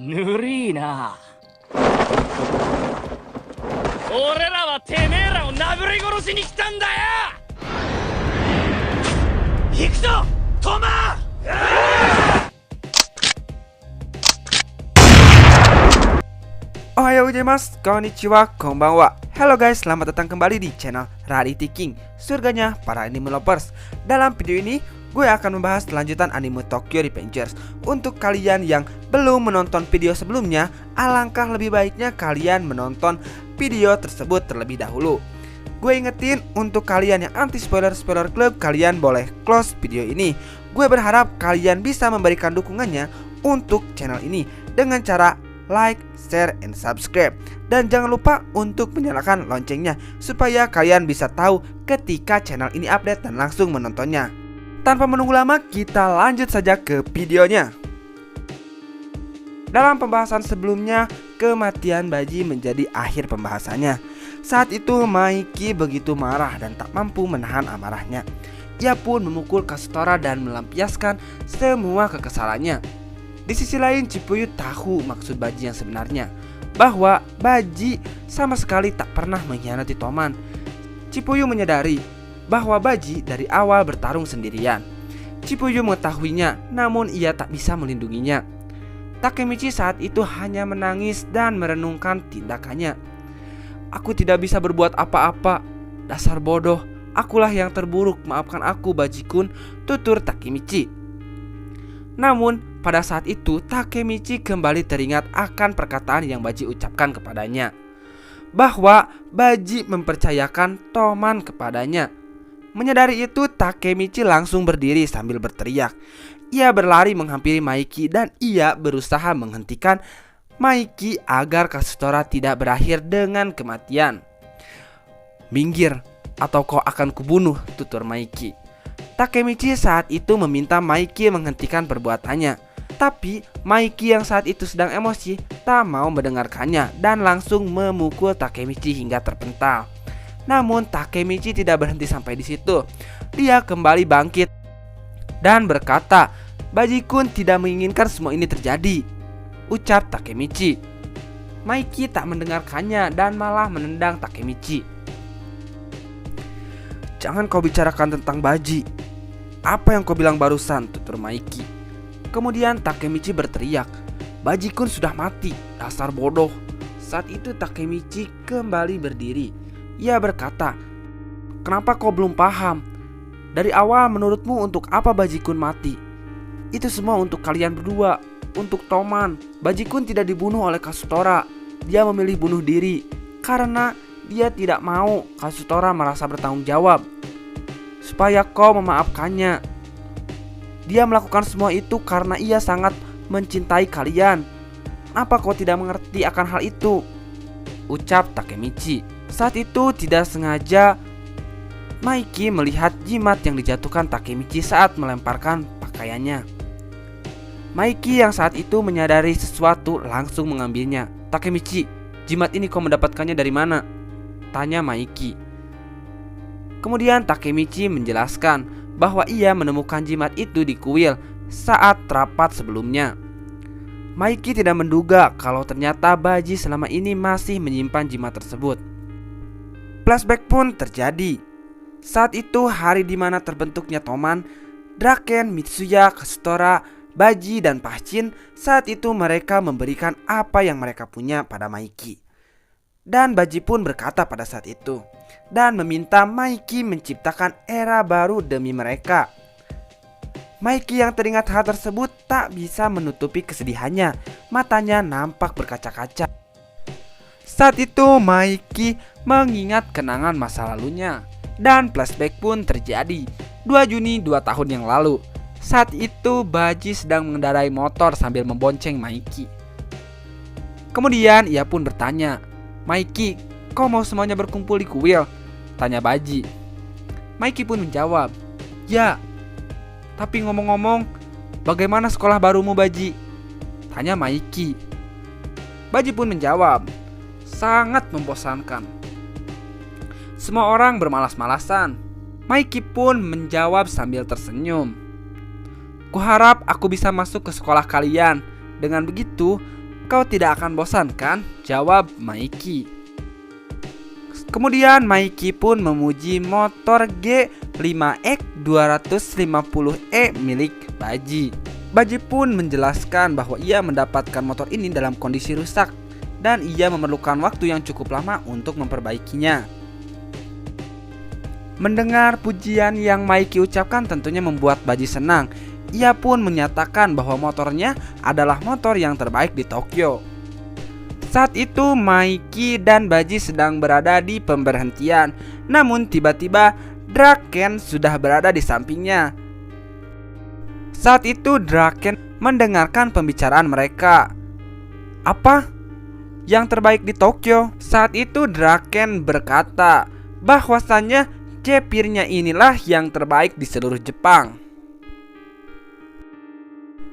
ぬりーな。俺らはてめえらを殴り殺しに来たんだよ。行くぞトマ。Ohayo gozaimasu, konnichiwa, konbanwa. Halo guys, selamat datang kembali di channel Rarity King, surganya para anime lovers. Dalam video ini, gue akan membahas lanjutan anime Tokyo Revengers. Untuk kalian yang belum menonton video sebelumnya, alangkah lebih baiknya kalian menonton video tersebut terlebih dahulu. Gue ingetin untuk kalian yang anti spoiler club, kalian boleh close video ini. Gue berharap kalian bisa memberikan dukungannya untuk channel ini dengan cara like, share, and subscribe. Dan jangan lupa untuk menyalakan loncengnya supaya kalian bisa tahu ketika channel ini update dan langsung menontonnya. Tanpa menunggu lama, kita lanjut saja ke videonya. Dalam pembahasan sebelumnya, kematian Baji menjadi akhir pembahasannya. Saat itu Maiki begitu marah dan tak mampu menahan amarahnya. Ia pun memukul Kazutora dan melampiaskan semua kekesalannya. Di sisi lain, Chippuyu tahu maksud Baji yang sebenarnya, bahwa Baji sama sekali tak pernah mengkhianati Toman. Chippuyu menyadari bahwa Baji dari awal bertarung sendirian. Chippuyu mengetahuinya, namun ia tak bisa melindunginya. Takemichi saat itu hanya menangis dan merenungkan tindakannya. Aku tidak bisa berbuat apa-apa, dasar bodoh, akulah yang terburuk, maafkan aku Baji-kun, tutur Takemichi. Namun pada saat itu Takemichi kembali teringat akan perkataan yang Baji ucapkan kepadanya, bahwa Baji mempercayakan Toman kepadanya. Menyadari itu, Takemichi langsung berdiri sambil berteriak. Ia berlari menghampiri Maiki dan ia berusaha menghentikan Maiki agar Kazutora tidak berakhir dengan kematian. Minggir atau kau akan kubunuh, tutur Maiki. Takemichi saat itu meminta Maiki menghentikan perbuatannya, tapi Maiki yang saat itu sedang emosi tak mau mendengarkannya dan langsung memukul Takemichi hingga terpental. Namun Takemichi tidak berhenti sampai di situ. Dia kembali bangkit dan berkata, Baji-kun tidak menginginkan semua ini terjadi, ucap Takemichi. Maiki tak mendengarkannya dan malah menendang Takemichi. Jangan kau bicarakan tentang Baji. Apa yang kau bilang barusan, tutur Maiki. Kemudian Takemichi berteriak, Baji-kun sudah mati, dasar bodoh. Saat itu Takemichi kembali berdiri. Ia berkata, kenapa kau belum paham? Dari awal menurutmu untuk apa Baji-kun mati? Itu semua untuk kalian berdua, untuk Toman. Baji-kun tidak dibunuh oleh Kazutora. Dia memilih bunuh diri karena dia tidak mau Kazutora merasa bertanggung jawab, supaya kau memaafkannya. Dia melakukan semua itu karena ia sangat mencintai kalian. Apa kau tidak mengerti akan hal itu? Ucap Takemichi. Saat itu tidak sengaja Maiki melihat jimat yang dijatuhkan Takemichi saat melemparkan pakaiannya. Maiki yang saat itu menyadari sesuatu langsung mengambilnya. Takemichi, jimat ini kau mendapatkannya dari mana? Tanya Maiki. Kemudian Takemichi menjelaskan bahwa ia menemukan jimat itu di kuil saat rapat sebelumnya. Maiki tidak menduga kalau ternyata Baji selama ini masih menyimpan jimat tersebut. Flashback pun terjadi. Saat itu hari dimana terbentuknya Toman, Draken, Mitsuya, Kazutora, Baji, dan Pachin. Saat itu mereka memberikan apa yang mereka punya pada Maiki. Dan Baji pun berkata pada saat itu dan meminta Maiki menciptakan era baru demi mereka. Maiki yang teringat hal tersebut tak bisa menutupi kesedihannya. Matanya nampak berkaca-kaca. Saat itu Maiki mengingat kenangan masa lalunya. Dan flashback pun terjadi 2 Juni 2 tahun yang lalu. Saat itu Baji sedang mengendarai motor sambil membonceng Maiki. Kemudian ia pun bertanya, Maiki, kau mau semuanya berkumpul di kuil? Tanya Baji. Maiki pun menjawab, ya. Tapi ngomong-ngomong, bagaimana sekolah barumu Baji? Tanya Maiki. Baji pun menjawab, sangat membosankan. Semua orang bermalas-malasan. Maiki pun menjawab sambil tersenyum. Kuharap aku bisa masuk ke sekolah kalian. Dengan begitu, Kau tidak akan bosan kan? Jawab Maiki. Kemudian Maiki pun memuji motor G5X 250E milik Baji. Baji pun menjelaskan bahwa ia mendapatkan motor ini dalam kondisi rusak dan ia memerlukan waktu yang cukup lama untuk memperbaikinya. Mendengar pujian yang Maiki ucapkan tentunya membuat Baji senang. Ia pun menyatakan bahwa motornya adalah motor yang terbaik di Tokyo. Saat itu Maiki dan Baji sedang berada di pemberhentian. Namun tiba-tiba Draken sudah berada di sampingnya. Saat itu Draken mendengarkan pembicaraan mereka. Apa? Yang terbaik di Tokyo? Saat itu Draken berkata bahwasannya Zephyrnya inilah yang terbaik di seluruh Jepang.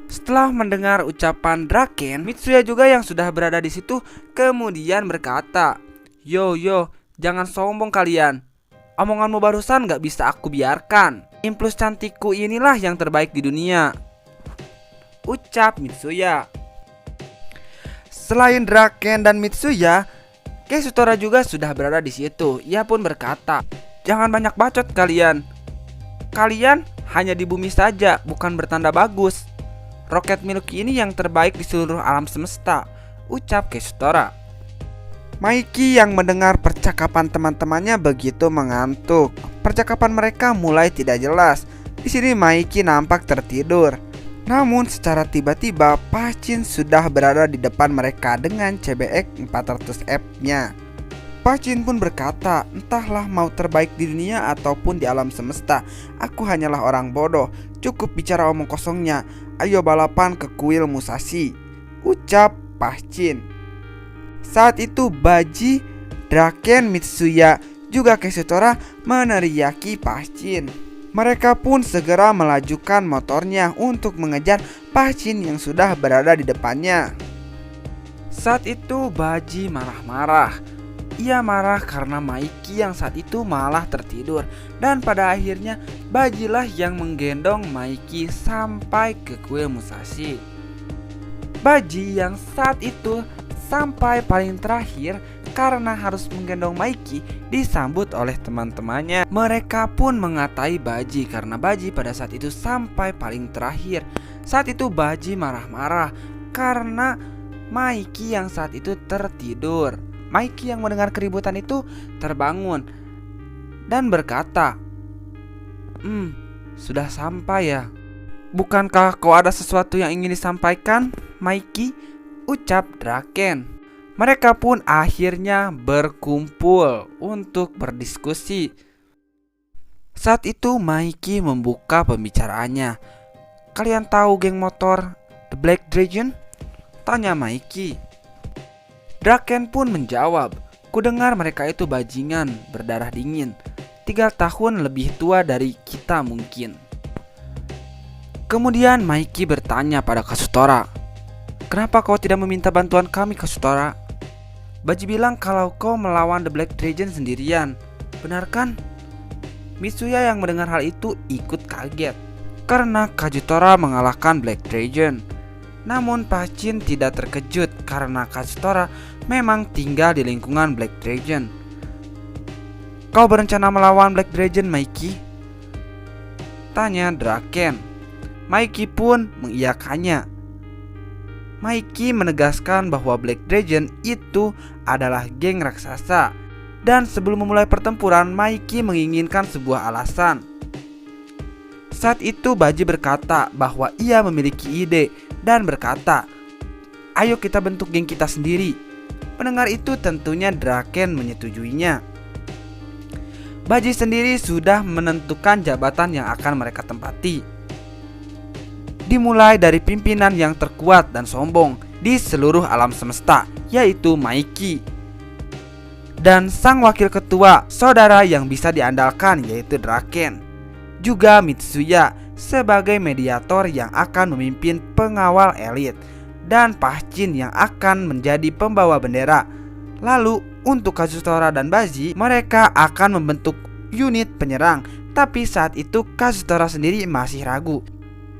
Setelah mendengar ucapan Draken, Mitsuya juga yang sudah berada di situ kemudian berkata, Yo, jangan sombong kalian. Omonganmu barusan gak bisa aku biarkan. Impuls cantikku inilah yang terbaik di dunia, ucap Mitsuya. Selain Draken dan Mitsuya, Keisutora juga sudah berada di situ. Ia pun berkata, jangan banyak bacot kalian. Kalian hanya di bumi saja, bukan bertanda bagus. Roket Milky ini yang terbaik di seluruh alam semesta, ucap Keisutora. Maiki yang mendengar percakapan teman-temannya begitu mengantuk. Percakapan mereka mulai tidak jelas. Di sini Maiki nampak tertidur. Namun secara tiba-tiba Pachin sudah berada di depan mereka dengan CBX 400F-nya. Pachin pun berkata, entahlah mau terbaik di dunia ataupun di alam semesta, aku hanyalah orang bodoh. Cukup bicara omong kosongnya. Ayo balapan ke kuil Musashi, ucap Pachin. Saat itu Baji, Draken, Mitsuya, juga Keisutora meneriaki Pachin. Mereka pun segera melajukan motornya untuk mengejar Pachin yang sudah berada di depannya. Saat itu Baji marah-marah. Ia marah karena Maiki yang saat itu malah tertidur. Dan pada akhirnya Bajilah yang menggendong Maiki sampai ke kuil Musashi. Baji yang saat itu sampai paling terakhir karena harus menggendong Maiki disambut oleh teman-temannya. Mereka pun mengatai Baji karena Baji pada saat itu sampai paling terakhir. Saat itu Baji marah-marah karena Maiki yang saat itu tertidur. Maiki yang mendengar keributan itu terbangun dan berkata, sudah sampai ya. Bukankah kau ada sesuatu yang ingin disampaikan, Maiki? Ucap Draken. Mereka pun akhirnya berkumpul untuk berdiskusi. Saat itu Maiki membuka pembicaraannya. Kalian tahu geng motor The Black Dragon? Tanya Maiki. Draken pun menjawab, kudengar mereka itu bajingan berdarah dingin, 3 tahun lebih tua dari kita mungkin. Kemudian Maiki bertanya pada Kazutora, kenapa kau tidak meminta bantuan kami, Kazutora? Baji bilang kalau kau melawan The Black Dragon sendirian, benar kan? Mitsuya yang mendengar hal itu ikut kaget karena Kazutora mengalahkan Black Dragon. Namun Pachin tidak terkejut karena Kazutora memang tinggal di lingkungan Black Dragon. Kau berencana melawan Black Dragon, Maiki? Tanya Draken. Maiki pun mengiyakannya. Maiki menegaskan bahwa Black Dragon itu adalah geng raksasa. Dan sebelum memulai pertempuran, Maiki menginginkan sebuah alasan. Saat itu Baji berkata bahwa ia memiliki ide dan berkata, ayo kita bentuk geng kita sendiri. Mendengar itu tentunya Draken menyetujuinya. Baji sendiri sudah menentukan jabatan yang akan mereka tempati. Dimulai dari pimpinan yang terkuat dan sombong di seluruh alam semesta, yaitu Maiki. Dan sang wakil ketua, saudara yang bisa diandalkan, yaitu Draken. Juga Mitsuya sebagai mediator yang akan memimpin pengawal elit, dan Pachin yang akan menjadi pembawa bendera. Lalu untuk Kazutora dan Baji, mereka akan membentuk unit penyerang. Tapi saat itu Kazutora sendiri masih ragu.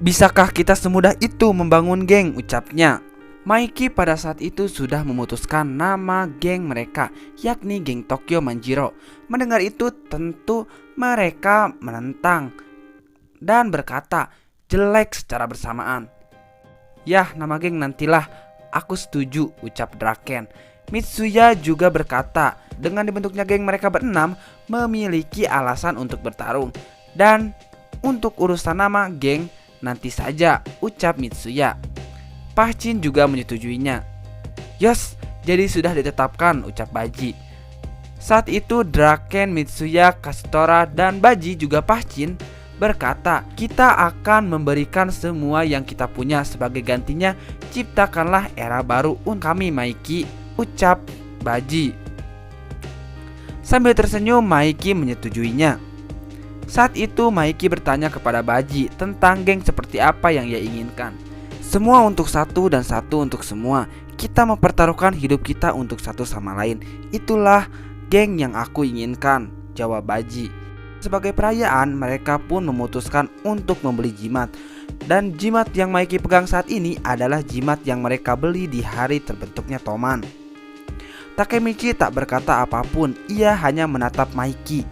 Bisakah kita semudah itu membangun geng, ucapnya. Maiki pada saat itu sudah memutuskan nama geng mereka, yakni geng Tokyo Manjiro. Mendengar itu tentu mereka menentang dan berkata jelek secara bersamaan. Yah, nama geng nantilah, aku setuju, ucap Draken. Mitsuya juga berkata dengan dibentuknya geng mereka berenam memiliki alasan untuk bertarung. Dan untuk urusan nama geng nanti saja, ucap Mitsuya. Pahcin juga menyetujuinya. Yos, jadi sudah ditetapkan, ucap Baji. Saat itu Draken, Mitsuya, Kastora, dan Baji juga Pahcin berkata, kita akan memberikan semua yang kita punya sebagai gantinya. Ciptakanlah era baru untuk kami Maiki, ucap Baji. Sambil tersenyum Maiki menyetujuinya. Saat itu Maiki bertanya kepada Baji tentang geng seperti apa yang ia inginkan. Semua untuk satu dan satu untuk semua. Kita mempertaruhkan hidup kita untuk satu sama lain. Itulah geng yang aku inginkan, jawab Baji. Sebagai perayaan, mereka pun memutuskan untuk membeli jimat. Dan jimat yang Maiki pegang saat ini adalah jimat yang mereka beli di hari terbentuknya Toman. Takemichi tak berkata apapun, ia hanya menatap Maiki.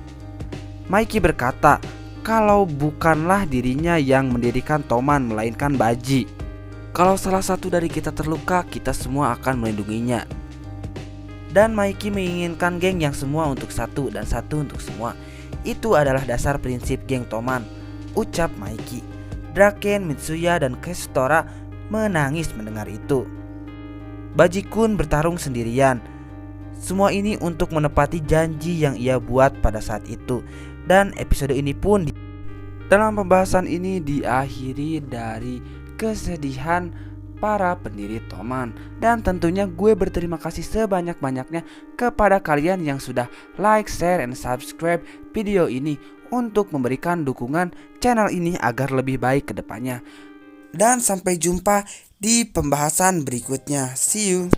Maiki berkata kalau bukanlah dirinya yang mendirikan Toman melainkan Baji. Kalau salah satu dari kita terluka, kita semua akan melindunginya. Dan Maiki menginginkan geng yang semua untuk satu dan satu untuk semua. Itu adalah dasar prinsip geng Toman, ucap Maiki. Draken, Mitsuya, dan Kestora menangis mendengar itu. Baji-kun bertarung sendirian. Semua ini untuk menepati janji yang ia buat pada saat itu. Dan episode ini pun dalam pembahasan ini diakhiri dari kesedihan para pendiri Toman. Dan tentunya gue berterima kasih sebanyak-banyaknya kepada kalian yang sudah like, share, and subscribe video ini untuk memberikan dukungan channel ini agar lebih baik ke depannya. Dan sampai jumpa di pembahasan berikutnya. See you.